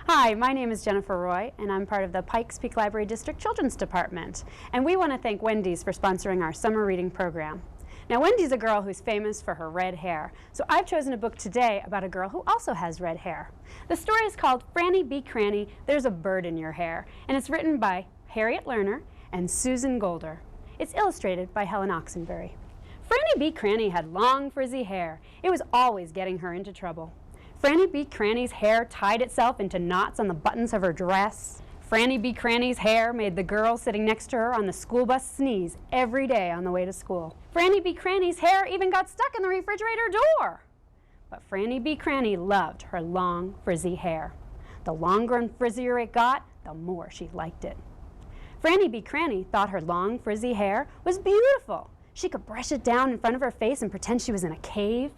Hi, my name is Jennifer Roy, and I'm part of the Pikes Peak Library District Children's Department. And we want to thank Wendy's for sponsoring our summer reading program. Now, Wendy's a girl who's famous for her red hair, so I've chosen a book today about a girl who also has red hair. The story is called Franny Be Kranny, There's a Bird in Your Hair, and it's written by Harriet Lerner and Susan Golder. It's illustrated by Helen Oxenbury. Franny Be Kranny had long, frizzy hair. It was always getting her into trouble. Franny Be Kranny's hair tied itself into knots on the buttons of her dress. Franny Be Kranny's hair made the girl sitting next to her on the school bus sneeze every day on the way to school. Franny Be Kranny's hair even got stuck in the refrigerator door. But Franny Be Kranny loved her long, frizzy hair. The longer and frizzier it got, the more she liked it. Franny Be Kranny thought her long, frizzy hair was beautiful. She could brush it down in front of her face and pretend she was in a cave.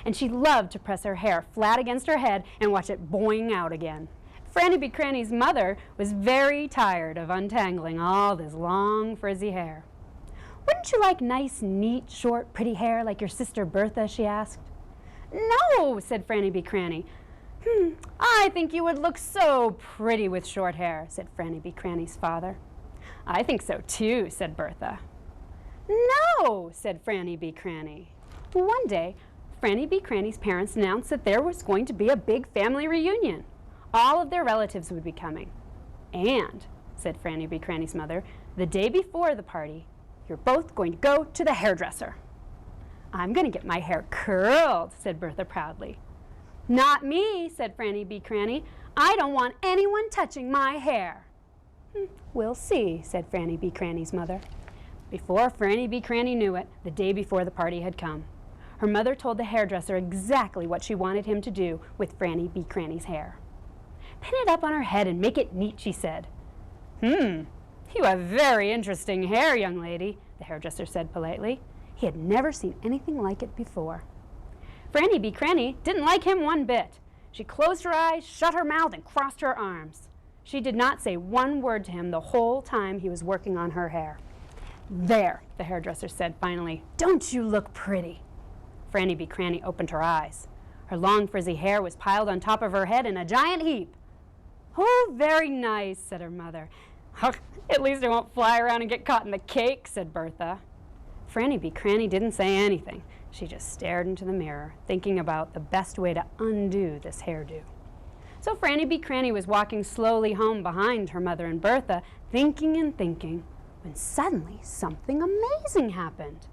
And she loved to press her hair flat against her head and watch it boing out again. Franny Be Kranny's mother was very tired of untangling all this long, frizzy hair. "Wouldn't you like nice, neat, short, pretty hair like your sister Bertha?" she asked. "No," said Franny Be Kranny. "I think you would look so pretty with short hair," said Franny Be Kranny's father. "I think so too," said Bertha. "No," said Franny Be Kranny. One day, Franny Be Kranny's parents announced that there was going to be a big family reunion. All of their relatives would be coming. "And," said Franny Be Kranny's mother, "the day before the party, you're both going to go to the hairdresser." "I'm going to get my hair curled," said Bertha proudly. "Not me," said Franny Be Kranny. "I don't want anyone touching my hair." "We'll see," said Franny Be Kranny's mother. Before Franny Be Kranny knew it, the day before the party had come. Her mother told the hairdresser exactly what she wanted him to do with Franny Be Kranny's hair. "Pin it up on her head and make it neat," she said. You have very interesting hair, young lady," the hairdresser said politely. He had never seen anything like it before. Franny Be Kranny didn't like him one bit. She closed her eyes, shut her mouth, and crossed her arms. She did not say one word to him the whole time he was working on her hair. "There," the hairdresser said finally. "Don't you look pretty?" Franny Be Kranny opened her eyes. Her long, frizzy hair was piled on top of her head in a giant heap. "Oh, very nice," said her mother. "At least it won't fly around and get caught in the cake," said Bertha. Franny Be Kranny didn't say anything. She just stared into the mirror, thinking about the best way to undo this hairdo. So Franny Be Kranny was walking slowly home behind her mother and Bertha, thinking and thinking, when suddenly something amazing happened.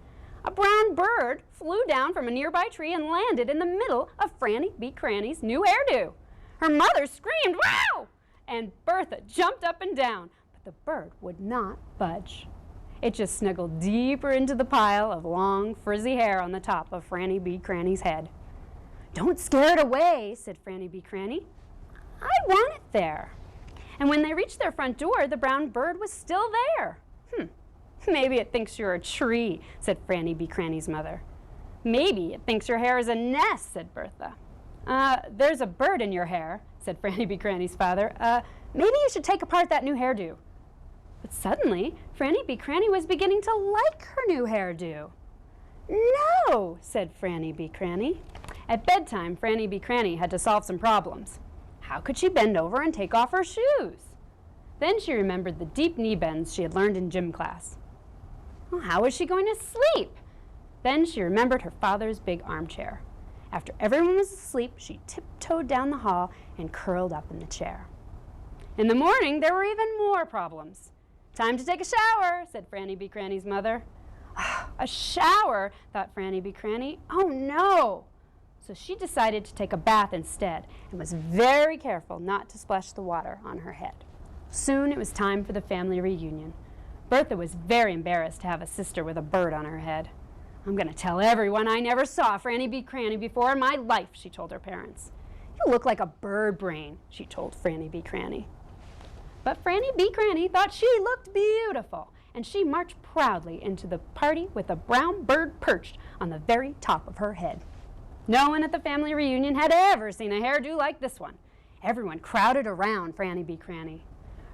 A brown bird flew down from a nearby tree and landed in the middle of Franny Be Kranny's new hairdo. Her mother screamed, "Wow!" and Bertha jumped up and down, but the bird would not budge. It just snuggled deeper into the pile of long, frizzy hair on the top of Franny Be Kranny's head. "Don't scare it away," said Franny Be Kranny. "I want it there." And when they reached their front door, the brown bird was still there. "Maybe it thinks you're a tree," said Franny Be Kranny's mother. "Maybe it thinks your hair is a nest," said Bertha. There's a bird in your hair," said Franny Be Kranny's father. Maybe you should take apart that new hairdo." But suddenly, Franny Be Kranny was beginning to like her new hairdo. "No," said Franny Be Kranny. At bedtime, Franny Be Kranny had to solve some problems. How could she bend over and take off her shoes? Then she remembered the deep knee bends she had learned in gym class. Well, how was she going to sleep? Then she remembered her father's big armchair. After everyone was asleep, she tiptoed down the hall and curled up in the chair. In the morning, there were even more problems. "Time to take a shower," said Franny Be Kranny's mother. A shower, thought Franny Be Kranny. Oh no! So she decided to take a bath instead and was very careful not to splash the water on her head. Soon it was time for the family reunion. Bertha was very embarrassed to have a sister with a bird on her head. "I'm going to tell everyone I never saw Franny Be Kranny before in my life," she told her parents. "You look like a bird brain," she told Franny Be Kranny. But Franny Be Kranny thought she looked beautiful, and she marched proudly into the party with a brown bird perched on the very top of her head. No one at the family reunion had ever seen a hairdo like this one. Everyone crowded around Franny Be Kranny.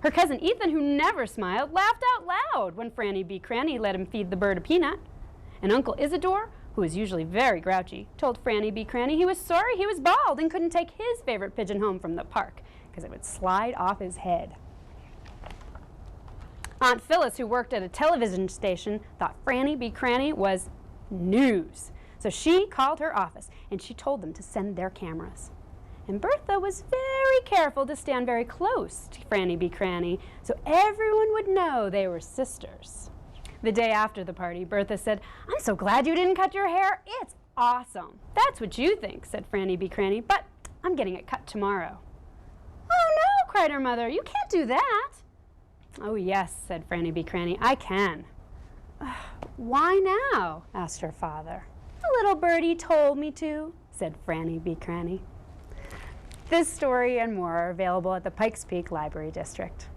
Her cousin Ethan, who never smiled, laughed out loud when Franny Be Kranny let him feed the bird a peanut. And Uncle Isidore, who was usually very grouchy, told Franny Be Kranny he was sorry he was bald and couldn't take his favorite pigeon home from the park, because it would slide off his head. Aunt Phyllis, who worked at a television station, thought Franny B. Kranny was news. So she called her office and she told them to send their cameras. And Bertha was very careful to stand very close to Franny B. Kranny so everyone would know they were sisters. The day after the party, Bertha said, "I'm so glad you didn't cut your hair. It's awesome." "That's what you think," said Franny B. Kranny, "but I'm getting it cut tomorrow." "Oh no," cried her mother, "you can't do that." "Oh yes," said Franny B. Kranny, "I can." "Why now?" asked her father. "A little birdie told me to," said Franny B. Kranny. This story and more are available at the Pikes Peak Library District.